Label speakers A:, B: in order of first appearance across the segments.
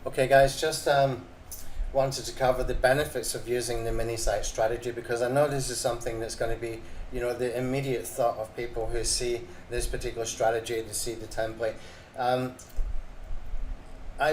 A: Okay, guys, just wanted to cover the benefits of using the mini site strategy, because I know this is something that's going to be, the immediate thought of people who see this particular strategy, to see the template. I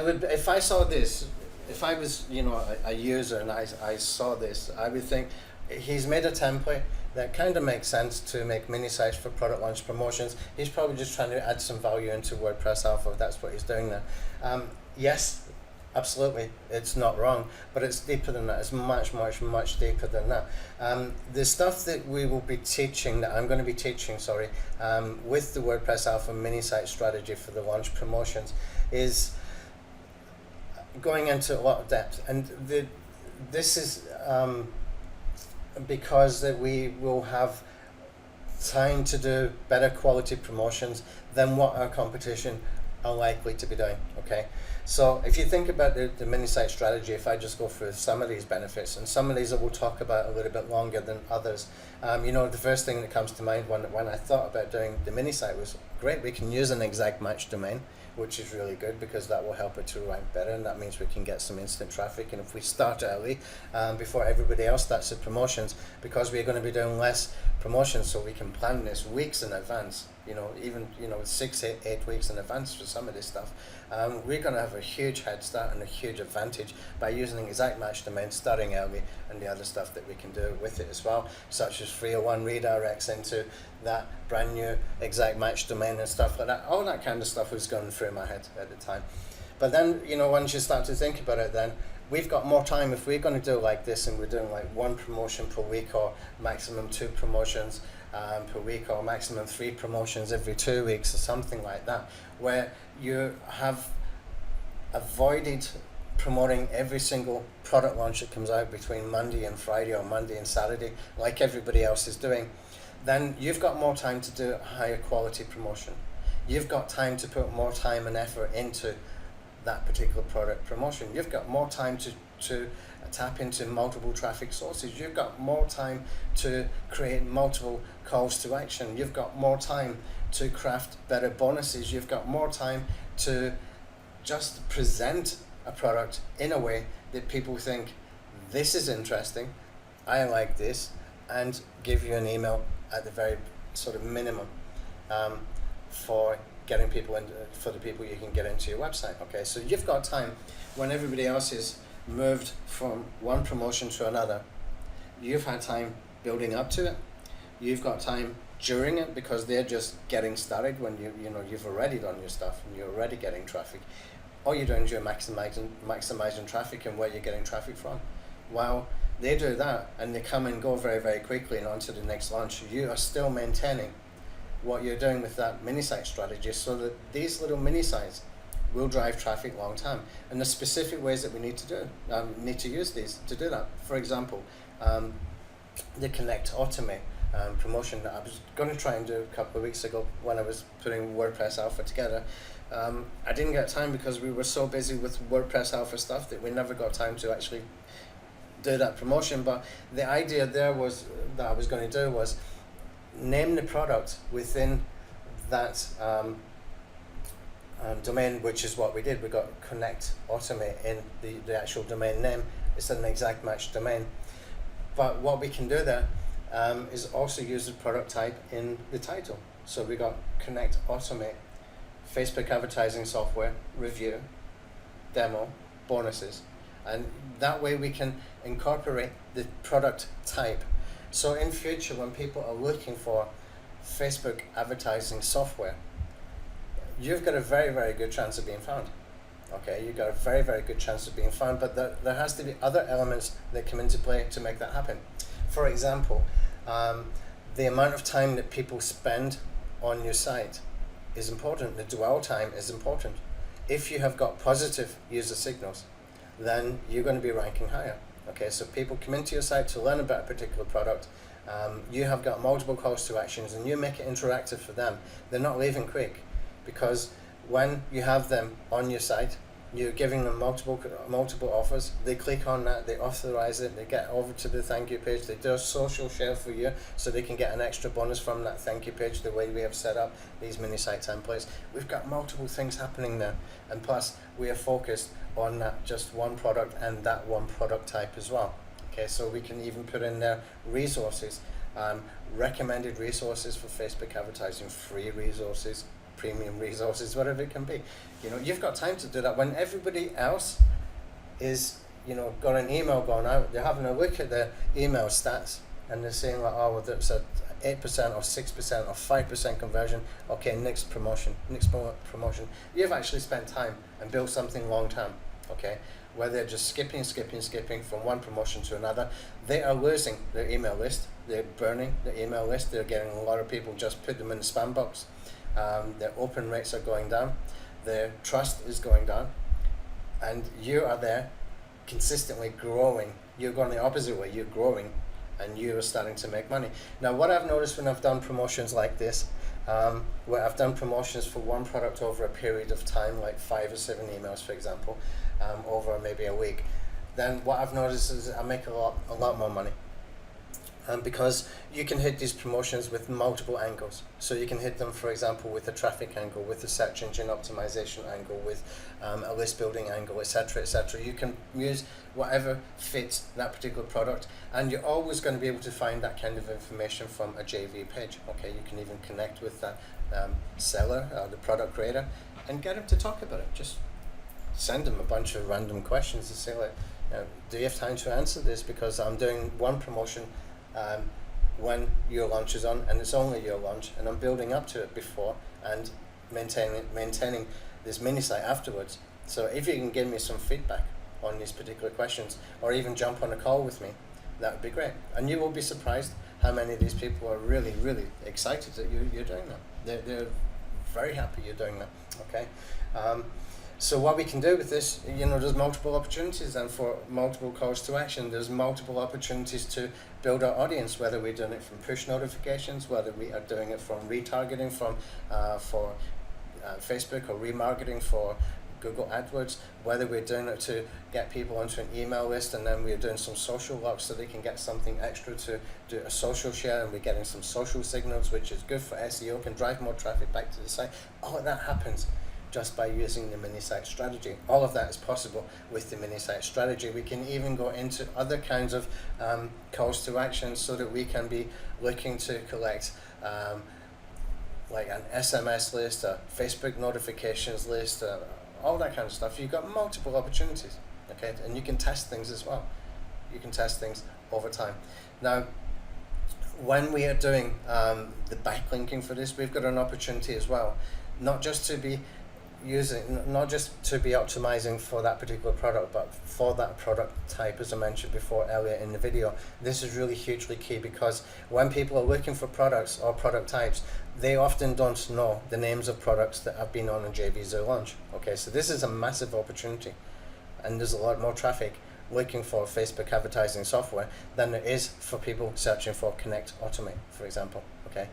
A: would, if I saw this, if I was, a user and I saw this, I would think he's made a template that kind of makes sense to make mini sites for product launch promotions. He's probably just trying to add some value into WordPress Alpha. That's what he's doing there. Yes, absolutely, it's not wrong, but it's deeper than that. It's much, much, much deeper than that. The stuff that we will be teaching, that I'm going to be teaching, with the WordPress Alpha mini site strategy for the launch promotions, is going into a lot of depth, and this is because that we will have time to do better quality promotions than what our competition are likely to be doing. Okay, so if you think about the mini site strategy, if I just go through some of these benefits, and some of these I will talk about a little bit longer than others. The first thing that comes to mind when I thought about doing the mini site was, great, we can use an exact match domain, which is really good because that will help it to rank better, and that means we can get some instant traffic. And if we start early, before everybody else starts the promotions, because we're going to be doing less promotions, so we can plan this weeks in advance, even 6-8 weeks in advance for some of this stuff, we're going to have a huge head start and a huge advantage by using an exact match domain starting early, and the other stuff that we can do with it as well, such as 301 redirects into that brand new exact match domain and stuff like that. All that kind of stuff was going through my head at the time. But then, once you start to think about it, then we've got more time. If we're going to do like this, and we're doing like one promotion per week, or maximum 2 promotions per week, or maximum 3 promotions every 2 weeks, or something like that, where you have avoided promoting every single product launch that comes out between Monday and Friday, or Monday and Saturday, like everybody else is doing, then you've got more time to do a higher quality promotion. You've got time to put more time and effort into that particular product promotion. You've got more time to tap into multiple traffic sources. You've got more time to create multiple calls to action. You've got more time to craft better bonuses. You've got more time to just present a product in a way that people think, this is interesting, I like this, and give you an email at the very sort of minimum for getting people in, for the people you can get into your website. Okay, so you've got time when everybody else is moved from one promotion to another. You've had time building up to it. You've got time during it, because they're just getting started when you've already done your stuff and you're already getting traffic. All you're doing is you're maximizing traffic and where you're getting traffic from. While they do that and they come and go very, very quickly and on to the next launch, you are still maintaining what you're doing with that mini site strategy, so that these little mini sites will drive traffic long term. And the specific ways that we need to use these to do that. For example, the Connect Automate promotion that I was going to try and do a couple of weeks ago when I was putting WordPress Alpha together. I didn't get time because we were so busy with WordPress Alpha stuff that we never got time to actually do that promotion. But the idea there was that I was going to do was name the product within that domain, which is what we did. We got Connect Automate in the actual domain name. It's an exact match domain. But what we can do there is also use the product type in the title. So we got Connect Automate, Facebook advertising software, review, demo, bonuses. And that way we can incorporate the product type. So in future, when people are looking for Facebook advertising software, you've got a very, very good chance of being found. Okay, you've got a very, very good chance of being found, but there has to be other elements that come into play to make that happen. For example, the amount of time that people spend on your site is important. The dwell time is important. If you have got positive user signals, then you're going to be ranking higher. Okay, so people come into your site to learn about a particular product. You have got multiple calls to actions, and you make it interactive for them. They're not leaving quick, because when you have them on your site, You're giving them multiple offers. They click on that, they authorize it, they get over to the thank you page, they do a social share for you so they can get an extra bonus from that thank you page, the way we have set up these mini site templates. We've got multiple things happening there, and plus we are focused on that just one product and that one product type as well. Okay, so we can even put in there resources, recommended resources for Facebook advertising, free resources, premium resources, whatever it can be. You've got time to do that when everybody else is, got an email going out. They're having a look at their email stats and they're saying like, oh, well, that's a 8% or 6% or 5% conversion. Okay, next promotion. You've actually spent time and built something long term. Okay, where they're just skipping from one promotion to another. They are losing their email list. They're burning the email list. They're getting a lot of people just put them in the spam box. Their open rates are going down, their trust is going down, and you are there consistently growing. You're going the opposite way, you're growing and you are starting to make money. Now what I've noticed when I've done promotions like this, where I've done promotions for one product over a period of time, like 5 or 7 emails for example, over maybe a week, then what I've noticed is I make a lot more money. Because you can hit these promotions with multiple angles. So you can hit them, for example, with a traffic angle, with a search engine optimization angle, with a list building angle, etc., etc. You can use whatever fits that particular product, and you're always going to be able to find that kind of information from a JV page. Okay, you can even connect with that seller, the product creator, and get them to talk about it. Just send them a bunch of random questions and say, like, do you have time to answer this? Because I'm doing one promotion when your launch is on, and it's only your launch, and I'm building up to it before and maintaining this mini site afterwards. So if you can give me some feedback on these particular questions, or even jump on a call with me, that would be great. And you will be surprised how many of these people are really, really excited that you're doing that. They're very happy you're doing that. Okay. So what we can do with this, there's multiple opportunities, and for multiple calls to action, there's multiple opportunities to build our audience, whether we're doing it from push notifications, whether we are doing it from retargeting for Facebook, or remarketing for Google AdWords, whether we're doing it to get people onto an email list, and then we're doing some social locks so they can get something extra to do a social share, and we're getting some social signals, which is good for SEO, can drive more traffic back to the site. All of that happens just by using the mini site strategy. All of that is possible with the mini site strategy. We can even go into other kinds of calls to action, so that we can be looking to collect like an SMS list, a Facebook notifications list, all that kind of stuff. You've got multiple opportunities, okay? And you can test things as well. You can test things over time. Now, when we are doing the backlinking for this, we've got an opportunity as well, not just to be optimizing for that particular product, but for that product type, as I mentioned before earlier in the video. This is really hugely key, because when people are looking for products or product types, they often don't know the names of products that have been on a JVZoo launch. Okay, so this is a massive opportunity, and there's a lot more traffic looking for Facebook advertising software than there is for people searching for Connect Automate, for example. Okay,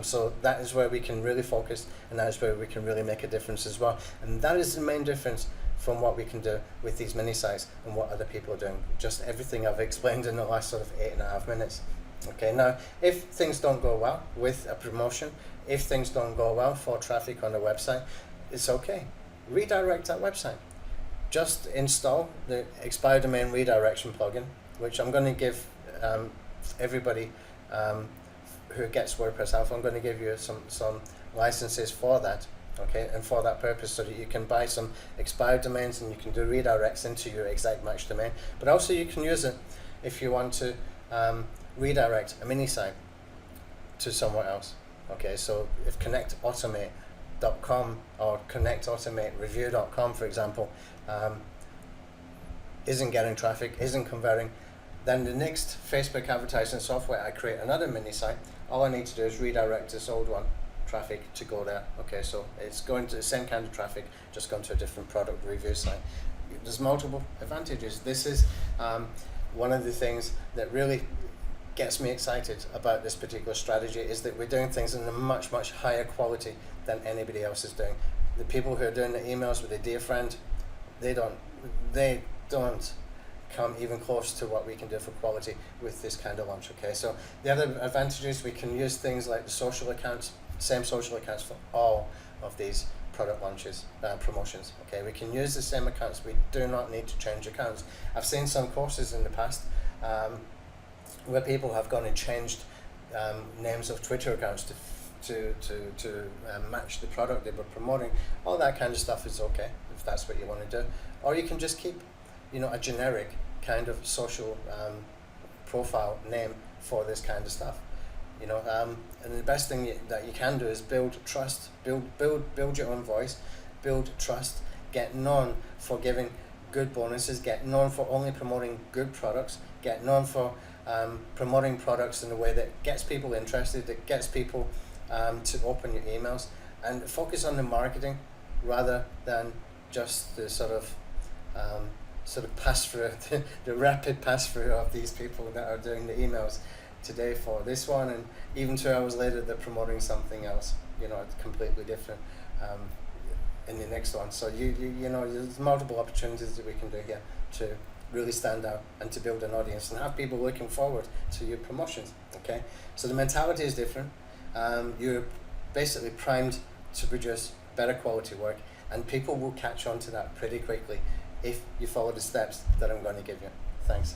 A: so that is where we can really focus, and that is where we can really make a difference as well. And that is the main difference from what we can do with these mini sites and what other people are doing. Just everything I've explained in the last sort of 8.5 minutes. Okay, now if things don't go well with a promotion, if things don't go well for traffic on the website, it's okay. Redirect that website. Just install the expired domain redirection plugin, which I'm going to give everybody who gets WordPress Alpha. I'm going to give you some licenses for that, okay, and for that purpose, so that you can buy some expired domains and you can do redirects into your exact match domain. But also you can use it if you want to redirect a mini site to somewhere else. Okay, so if connectautomate.com or connectautomatereview.com, for example, isn't getting traffic, isn't converting, then the next Facebook advertising software I create another mini site, all I need to do is redirect this old one traffic to go there. Okay, so it's going to the same kind of traffic, just going to a different product review site. There's multiple advantages. This is one of the things that really gets me excited about this particular strategy, is that we're doing things in a much, much higher quality than anybody else is doing. The people who are doing the emails with a dear friend, they don't they don't come even close to what we can do for quality with this kind of launch. Okay, so the other advantages, we can use things like the social accounts, same social accounts for all of these product launches, promotions. Okay, we can use the same accounts. We do not need to change accounts. I've seen some courses in the past where people have gone and changed names of Twitter accounts to match the product they were promoting. All that kind of stuff is okay if that's what you want to do, or you can just keep, a generic kind of social profile name for this kind of stuff. And the best thing that you can do is build trust, build your own voice, build trust, get known for giving good bonuses, get known for only promoting good products, get known for promoting products in a way that gets people interested, that gets people to open your emails, and focus on the marketing rather than just the sort of pass through, the rapid pass through of these people that are doing the emails today for this one, and even 2 hours later they're promoting something else, completely different in the next one. So there's multiple opportunities that we can do here to really stand out and to build an audience and have people looking forward to your promotions. Okay, so the mentality is different. You're basically primed to produce better quality work, and people will catch on to that pretty quickly if you follow the steps that I'm going to give you. Thanks.